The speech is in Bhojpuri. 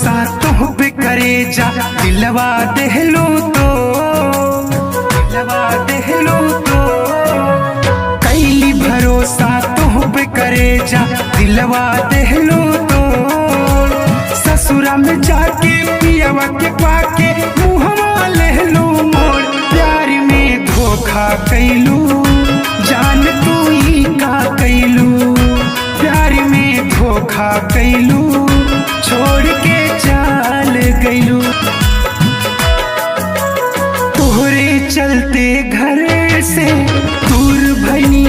भरोसा तुह पे करे जा, दिलवा देहलो तो कैली भरोसा तुह पे करे जा, दिलवा देहलो तो ससुरा में जाके पियवा के पाके मुहवा लेहलो मोर, प्यार में धोखा कैलू जान तू ही का कैलू, प्यार में धोखा कैलू छोड़ के चाल गईलू। तोहरे चलते घर से दूर भइनी